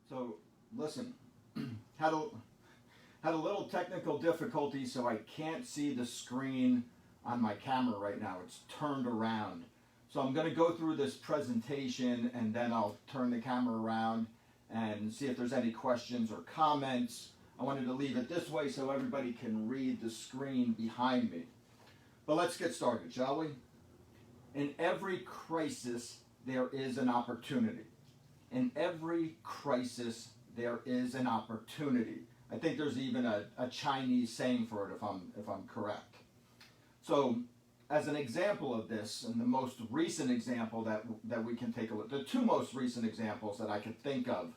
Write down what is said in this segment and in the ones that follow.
So listen, had a little technical difficulty, so I can't see the screen on my camera right now. It's turned around. So I'm going to go through this presentation and then I'll turn the camera around and see if there's any questions or comments. I wanted to leave it this way so everybody can read the screen behind me. But let's get started, shall we? In every crisis, there is an opportunity. In every crisis, there is an opportunity. I think there's even a Chinese saying for it, if I'm correct. So, as an example of this, and the most recent example that we can take a look, the two most recent examples that I can think of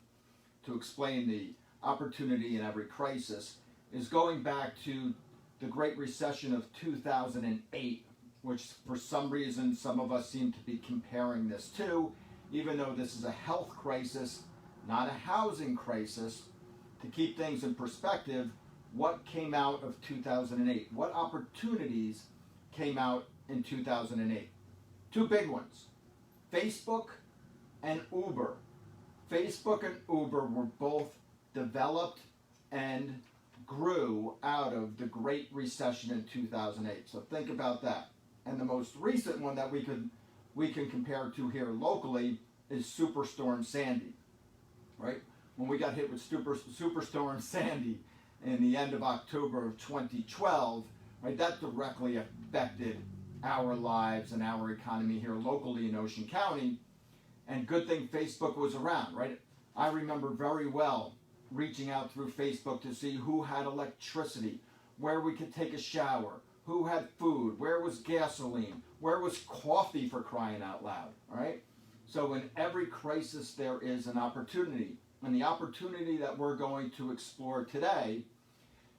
to explain the opportunity in every crisis is going back to the Great Recession of 2008, which for some reason some of us seem to be comparing this to, even though this is a health crisis, not a housing crisis. To keep things in perspective, what came out of 2008? What opportunities came out in 2008? Two big ones, Facebook and Uber. Facebook and Uber were both developed and grew out of the Great Recession in 2008. So think about that. And the most recent one that we can compare to here locally is Superstorm Sandy, right? When we got hit with Superstorm Sandy in the end of October of 2012, right, that directly affected our lives and our economy here locally in Ocean County. And good thing Facebook was around, right? I remember very well reaching out through Facebook to see who had electricity, where we could take a shower, who had food, where was gasoline, where was coffee, for crying out loud, all right? So in every crisis there is an opportunity. And the opportunity that we're going to explore today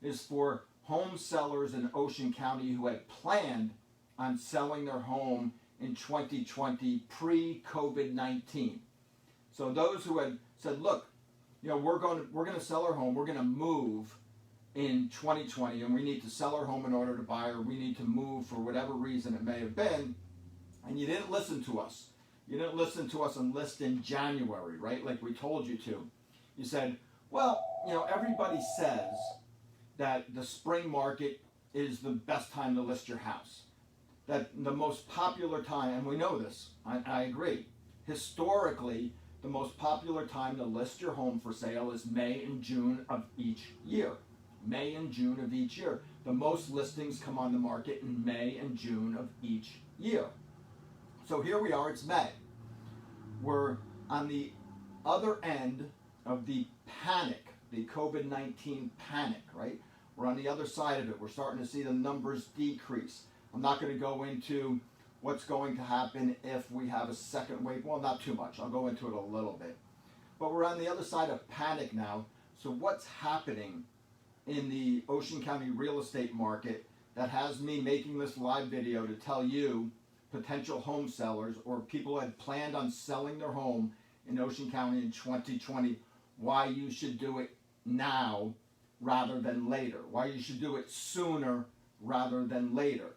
is for home sellers in Ocean County who had planned on selling their home in 2020 pre-COVID-19. So those who had said, look, you know, we're going to sell our home, we're going to move in 2020, and we need to sell our home in order to buy, or we need to move for whatever reason it may have been, and you didn't listen to us. You didn't listen to us and list in January, right? Like we told you to. You said, well, you know, everybody says that the spring market is the best time to list your house. That the most popular time, and we know this, I agree, historically, the most popular time to list your home for sale is May and June of each year. May and June of each year. The most listings come on the market in May and June of each year. So here we are, it's May. We're on the other end of the panic, the COVID-19 panic, right? We're on the other side of it. We're starting to see the numbers decrease. I'm not going to go into what's going to happen if we have a second wave. Well, not too much. I'll go into it a little bit. But we're on the other side of panic now. So what's happening in the Ocean County real estate market that has me making this live video to tell you, potential home sellers or people who had planned on selling their home in Ocean County in 2020, why you should do it now rather than later, why you should do it sooner rather than later.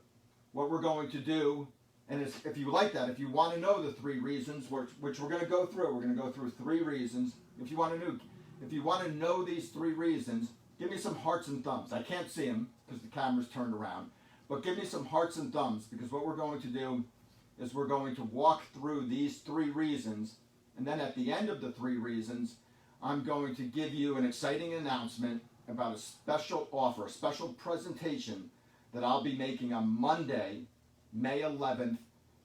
What we're going to do, and if you like that, if you want to know the three reasons, which we're going to go through, we're going to go through three reasons. If you want to know these three reasons, give me some hearts and thumbs. I can't see them because the camera's turned around. But give me some hearts and thumbs, because what we're going to do is we're going to walk through these three reasons, and then at the end of the three reasons, I'm going to give you an exciting announcement about a special offer, a special presentation that I'll be making on Monday, May 11th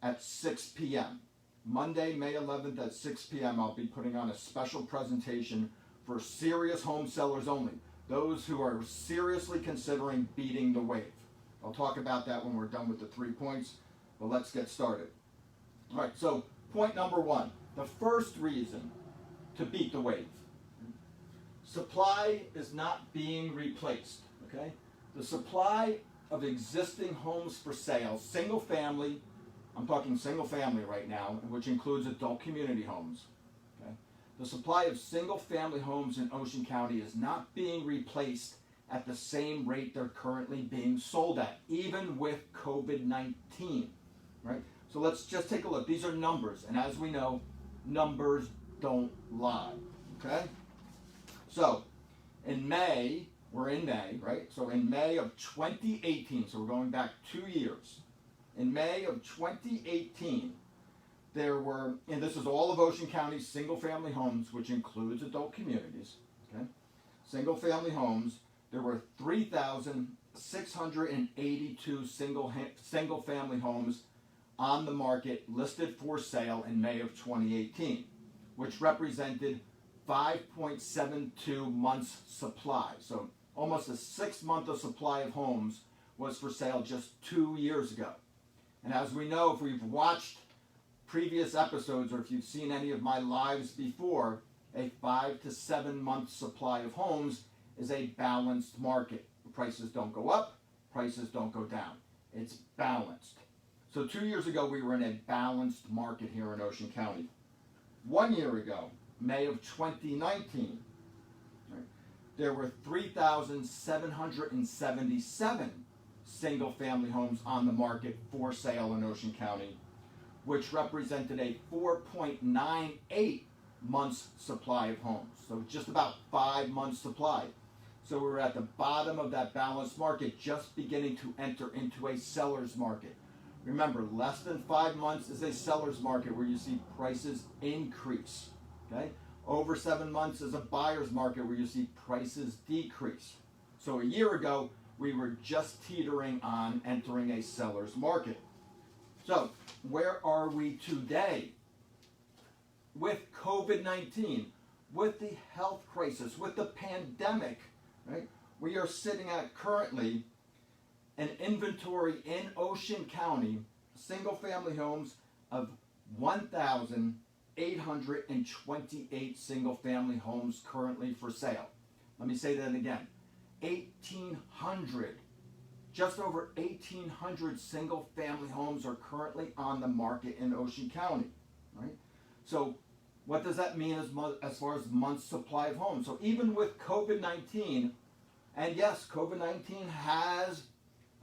at 6 p.m. Monday, May 11th at 6 p.m. I'll be putting on a special presentation for serious home sellers only, those who are seriously considering beating the wave. I'll talk about that when we're done with the 3 points, but let's get started. All right, so point number one, the first reason to beat the wave. Supply is not being replaced, okay? The supply of existing homes for sale, single family, I'm talking single family right now, which includes adult community homes, okay? The supply of single family homes in Ocean County is not being replaced at the same rate they're currently being sold at, even with COVID-19, right? So let's just take a look. These are numbers, and as we know, numbers don't lie, okay? So in May, we're in May, right? So in May of 2018, so we're going back 2 years. In May of 2018, there were, and this is all of Ocean County's single-family homes, which includes adult communities, okay? Single-family homes, there were 3,682 single-family homes on the market listed for sale in May of 2018, which represented 5.72 months supply. So almost a 6 month of supply of homes was for sale just 2 years ago. And as we know, if we've watched previous episodes or if you've seen any of my lives before, a 5 to 7 month supply of homes is a balanced market. Prices don't go up, prices don't go down. It's balanced. So 2 years ago, we were in a balanced market here in Ocean County. 1 year ago, May of 2019, right, there were 3,777 single-family homes on the market for sale in Ocean County, which represented a 4.98 months supply of homes. So just about 5 months supply. So we're at the bottom of that balanced market, just beginning to enter into a seller's market. Remember, less than 5 months is a seller's market where you see prices increase. Okay? Over 7 months is a buyer's market where you see prices decrease. So a year ago, we were just teetering on entering a seller's market. So where are we today? With COVID-19, with the health crisis, with the pandemic, right? We are sitting at currently an inventory in Ocean County, single-family homes of 1,828 single-family homes currently for sale. Let me say that again. 1,800, just over 1,800 single-family homes are currently on the market in Ocean County, right? So what does that mean as far as months supply of homes? So even with COVID-19, and yes, COVID-19 has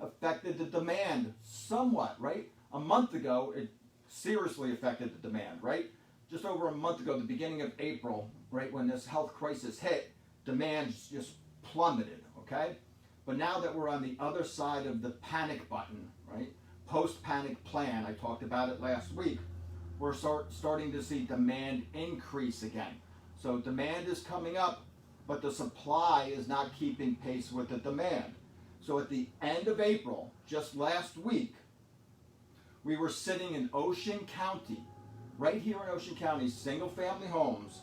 affected the demand somewhat, right? A month ago, it seriously affected the demand, right? Just over a month ago, the beginning of April, right, when this health crisis hit, demand just plummeted, okay? But now that we're on the other side of the panic button, right, post-panic plan, I talked about it last week, we're starting to see demand increase again. So demand is coming up, but the supply is not keeping pace with the demand. So at the end of April, just last week, we were sitting in Ocean County, right here in Ocean County, single-family homes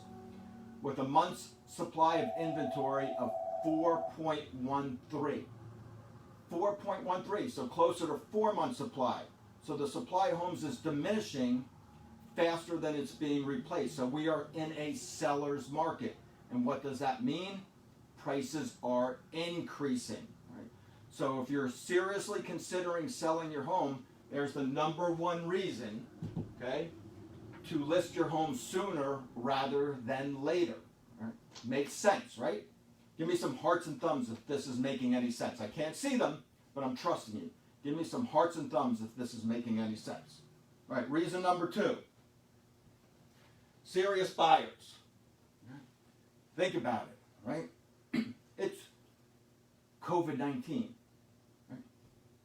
with a month's supply of inventory of 4.13. 4.13, so closer to 4 months supply. So the supply of homes is diminishing faster than it's being replaced. So we are in a seller's market. And what does that mean? Prices are increasing. Right? So if you're seriously considering selling your home, there's the number one reason, okay, to list your home sooner rather than later. Right? Makes sense, right? Give me some hearts and thumbs if this is making any sense. I can't see them, but I'm trusting you. Give me some hearts and thumbs if this is making any sense. All right, reason number 2. Serious buyers. Think about it, right? It's COVID-19. Right?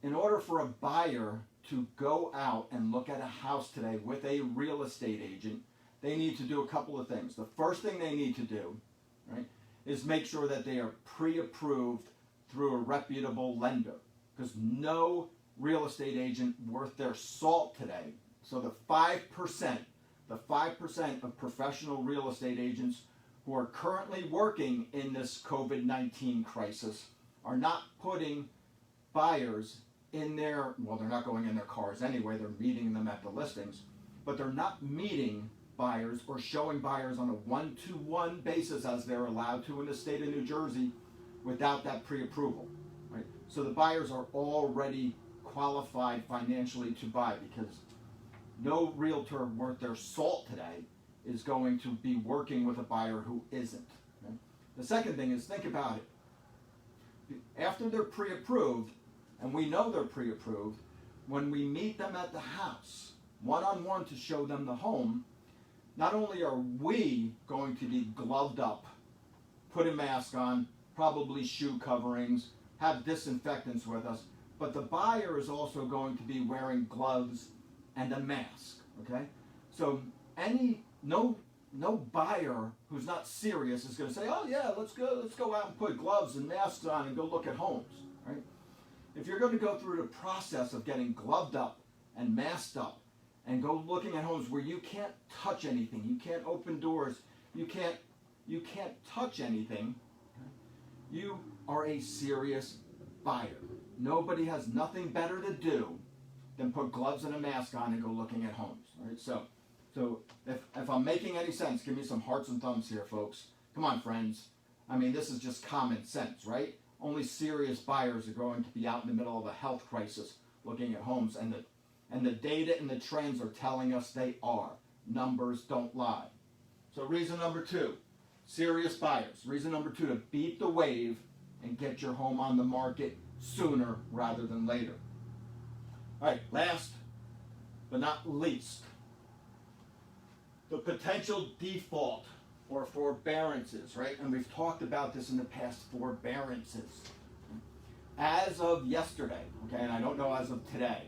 In order for a buyer to go out and look at a house today with a real estate agent, they need to do a couple of things. The first thing they need to do, right, is make sure that they are pre-approved through a reputable lender, because no real estate agent worth their salt today. So the 5% of professional real estate agents who are currently working in this COVID-19 crisis are not putting buyers in their, well, they're not going in their cars anyway, they're meeting them at the listings, but they're not meeting buyers or showing buyers on a one-to-one basis as they're allowed to in the state of New Jersey without that pre-approval, right? So the buyers are already qualified financially to buy, because no realtor worth their salt today is going to be working with a buyer who isn't. Okay? The second thing is, think about it. After they're pre-approved, and we know they're pre-approved, when we meet them at the house, one-on-one to show them the home, not only are we going to be gloved up, put a mask on, probably shoe coverings, have disinfectants with us, but the buyer is also going to be wearing gloves and a mask, okay? So no buyer who's not serious is going to say, oh yeah, let's go out and put gloves and masks on and go look at homes, right? If you're going to go through the process of getting gloved up and masked up and go looking at homes where you can't touch anything, you can't open doors, you can't touch anything, you are a serious buyer. Nobody has nothing better to do than put gloves and a mask on and go looking at homes, right? So if I'm making any sense, give me some hearts and thumbs here, folks. Come on, friends. I mean, this is just common sense, right? Only serious buyers are going to be out in the middle of a health crisis looking at homes, and the data and the trends are telling us they are. Numbers don't lie. So reason number 2, serious buyers. Reason number 2, to beat the wave and get your home on the market sooner rather than later. All right, last but not least, the potential default or forbearances, right? And we've talked about this in the past, forbearances. As of yesterday, okay, and I don't know as of today,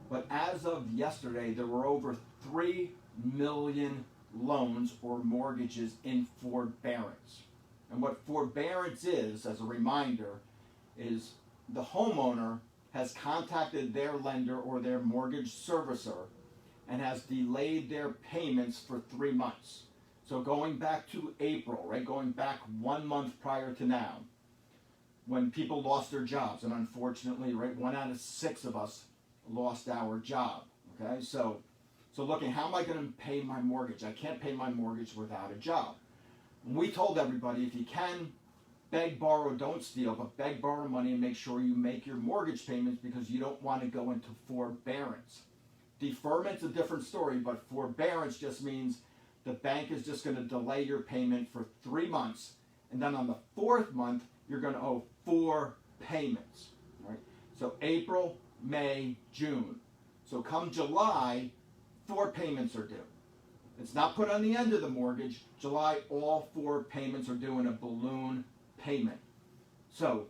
but as of yesterday, there were over 3 million loans or mortgages in forbearance. And what forbearance is, as a reminder, is the homeowner has contacted their lender or their mortgage servicer and has delayed their payments for 3 months. So going back to April, right, going back 1 month prior to now, when people lost their jobs, and unfortunately, right, 1 out of 6 of us lost our job, okay? So looking, how am I going to pay my mortgage? I can't pay my mortgage without a job. And we told everybody, if you can, beg, borrow, don't steal, but beg, borrow money and make sure you make your mortgage payments because you don't want to go into forbearance. Deferment's a different story, but forbearance just means the bank is just going to delay your payment for 3 months, and then on the 4th month, you're going to owe 4 payments, right? So April, May, June. So come July, 4 payments are due. It's not put on the end of the mortgage. July, all 4 payments are due in a balloon payment. So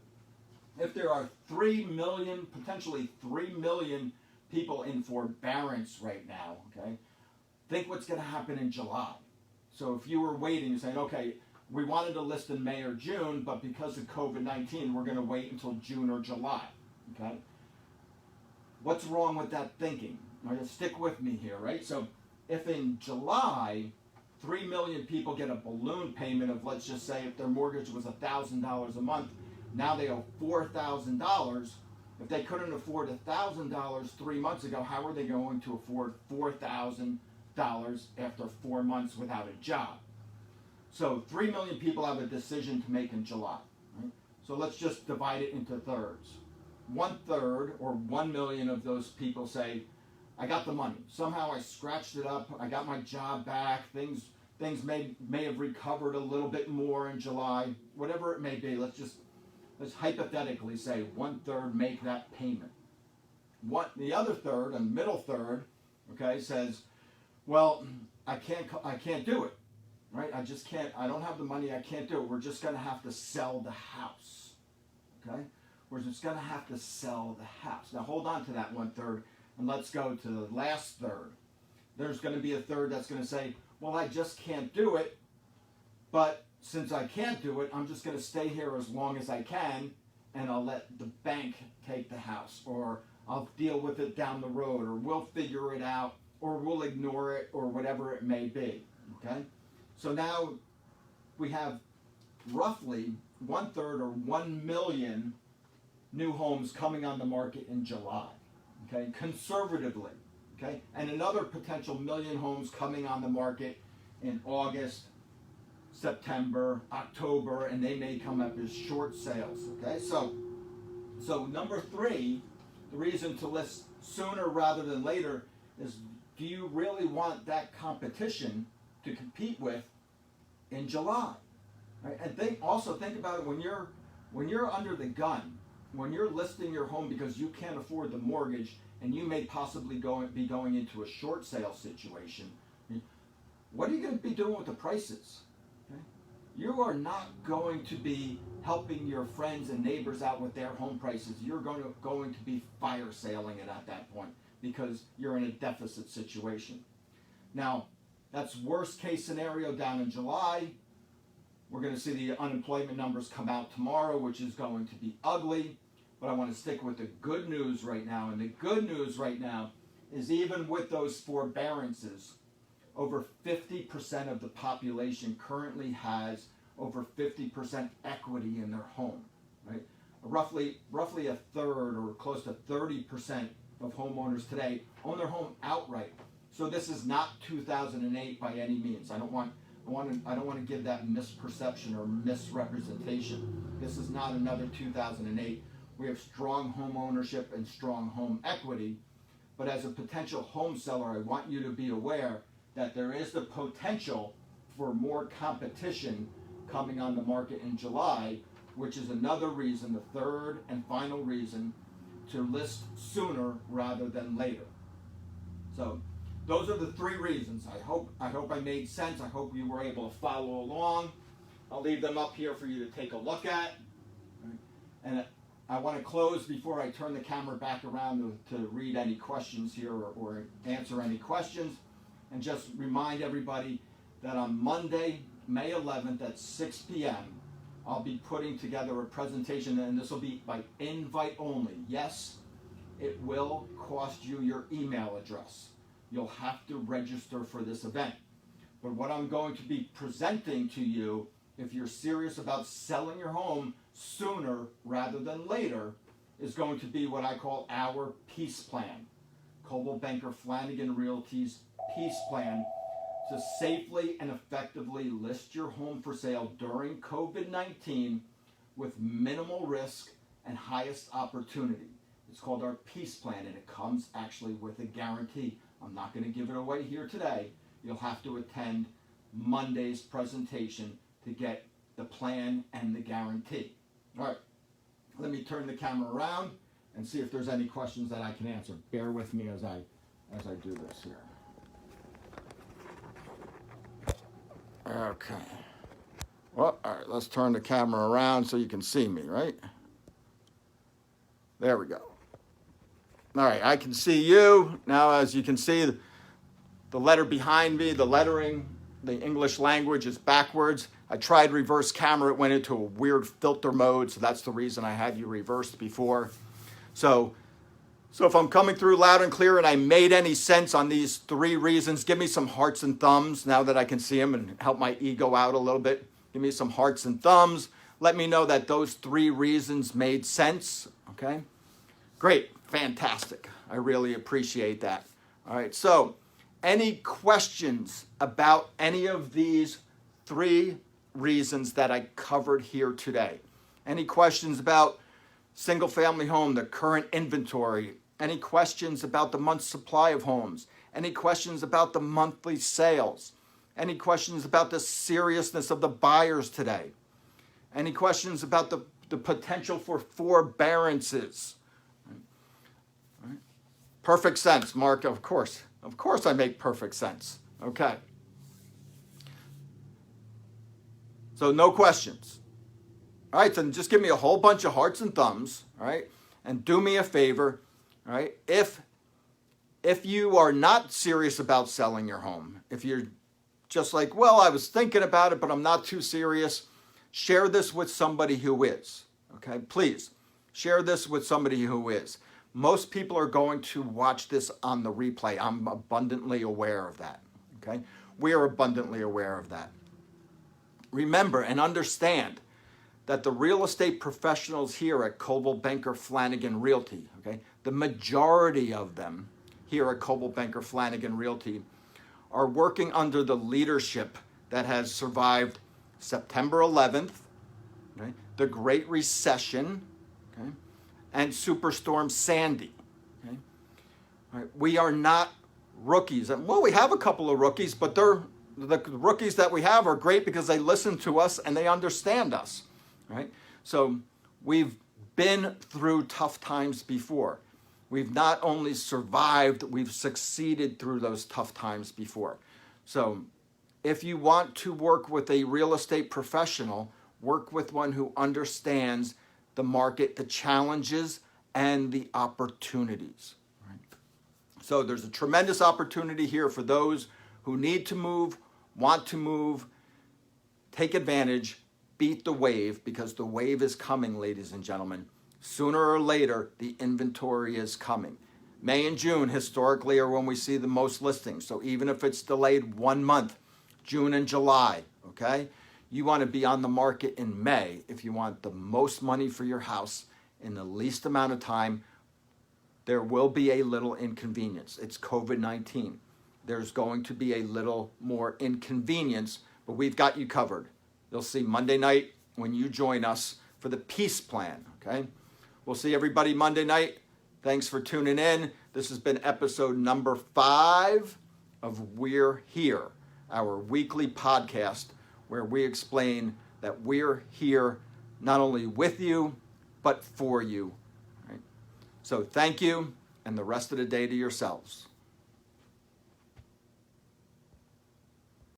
if there are 3 million, potentially 3 million people in forbearance right now, okay, think what's going to happen in July. So if you were waiting and saying, okay, we wanted to list in May or June, but because of COVID-19, we're going to wait until June or July, okay? What's wrong with that thinking? All right, stick with me here, right? So if in July, 3 million people get a balloon payment of, let's just say, if their mortgage was $1,000 a month, now they owe $4,000. If they couldn't afford $1,000 3 months ago, how are they going to afford $4,000 after 4 months without a job? So 3 million people have a decision to make in July. Right? So let's just divide it into thirds. 1/3 or 1 million of those people say, I got the money. Somehow I scratched it up. I got my job back. Things may have recovered a little bit more in July. Whatever it may be, let's hypothetically say 1/3 make that payment. The other third, and middle third, okay, says, well, I can't do it. Right? I just can't, I don't have the money, I can't do it. We're just going to have to sell the house. Okay? We're just going to have to sell the house. Now hold on to that 1/3 and let's go to the last third. There's going to be a third that's going to say, well, I just can't do it, but since I can't do it, I'm just going to stay here as long as I can and I'll let the bank take the house, or I'll deal with it down the road, or we'll figure it out, or we'll ignore it, or whatever it may be. Okay? So now we have roughly 1/3 or 1 million new homes coming on the market in July, okay, conservatively, okay, and another potential 1 million homes coming on the market in August, September, October, and they may come up as short sales, okay? So number 3, the reason to list sooner rather than later is, do you really want that competition to compete with in July? Right? And think about it when you're under the gun, when you're listing your home because you can't afford the mortgage and you may possibly be going into a short sale situation. What are you going to be doing with the prices? Okay? You are not going to be helping your friends and neighbors out with their home prices. You're going to be fire sailing it at that point because you're in a deficit situation. Now, that's worst case scenario down in July. We're going to see the unemployment numbers come out tomorrow, which is going to be ugly. But I want to stick with the good news right now. And the good news right now is even with those forbearances, over 50% of the population currently has over 50% equity in their home, right? Roughly a third or close to 30% of homeowners today own their home outright. So this is not 2008 by any means. I don't want to give that misperception or misrepresentation. This is not another 2008. We have strong home ownership and strong home equity. But as a potential home seller, I want you to be aware that there is the potential for more competition coming on the market in July, which is another reason, the third and final reason, to list sooner rather than later. So those are the three reasons. I hope I made sense. I hope you were able to follow along. I'll leave them up here for you to take a look at. And I want to close before I turn the camera back around to read any questions here or answer any questions. And just remind everybody that on Monday, May 11th at 6 p.m., I'll be putting together a presentation, and this will be by invite only. Yes, it will cost you your email address. You'll have to register for this event. But what I'm going to be presenting to you, if you're serious about selling your home sooner rather than later, is going to be what I call our peace plan. Coldwell Banker Flanagan Realty's peace plan to safely and effectively list your home for sale during COVID-19 with minimal risk and highest opportunity. It's called our peace plan, and it comes actually with a guarantee. I'm not going to give it away here today. You'll have to attend Monday's presentation to get the plan and the guarantee. All right, let me turn the camera around and see if there's any questions that I can answer. Bear with me as I do this here. Okay. Well, all right, let's turn the camera around so you can see me, right? There we go. All right, I can see you. Now, as you can see, the letter behind me, the lettering, the English language is backwards. I tried reverse camera. It went into a weird filter mode, so that's the reason I had you reversed before. So if I'm coming through loud and clear and I made any sense on these three reasons, give me some hearts and thumbs now that I can see them and help my ego out a little bit. Give me some hearts and thumbs. Let me know that those three reasons made sense, okay? Great, fantastic. I really appreciate that. All right, so any questions about any of these three reasons that I covered here today? Any questions about single family home, the current inventory? Any questions about the month's supply of homes? Any questions about the monthly sales? Any questions about the seriousness of the buyers today? Any questions about the potential for forbearances? Right. Perfect sense, Mark, of course. Of course I make perfect sense. Okay. So no questions. All right, then just give me a whole bunch of hearts and thumbs, all right? And do me a favor, all right? If you are not serious about selling your home, if you're just like, well, I was thinking about it, but I'm not too serious, share this with somebody who is, okay? Please, share this with somebody who is. Most people are going to watch this on the replay. I'm abundantly aware of that, okay? We are abundantly aware of that. Remember and understand that the real estate professionals here at Coldwell Banker Flanagan Realty, okay, the majority of them here at Coldwell Banker Flanagan Realty are working under the leadership that has survived September 11th, okay, the Great Recession, okay, and Superstorm Sandy. Okay? All right, we are not rookies. Well, we have a couple of rookies, but the rookies that we have are great because they listen to us and they understand us. Right? So we've been through tough times before. We've not only survived, we've succeeded through those tough times before. So If you want to work with a real estate professional, work with one who understands the market, the challenges, and the opportunities. Right? So there's a tremendous opportunity here for those who need to move, want to move, take advantage, beat the wave, because the wave is coming, ladies and gentlemen. Sooner or later, the inventory is coming. May and June historically are when we see the most listings. So even if it's delayed 1 month, June and July, okay? You want to be on the market in May if you want the most money for your house in the least amount of time. There will be a little inconvenience. It's COVID-19. There's going to be a little more inconvenience, but we've got you covered. You'll see Monday night when you join us for the peace plan, okay? We'll see everybody Monday night. Thanks for tuning in. This has been episode number 5 of We're Here, our weekly podcast where we explain that we're here not only with you, but for you. Right? So thank you, and the rest of the day to yourselves.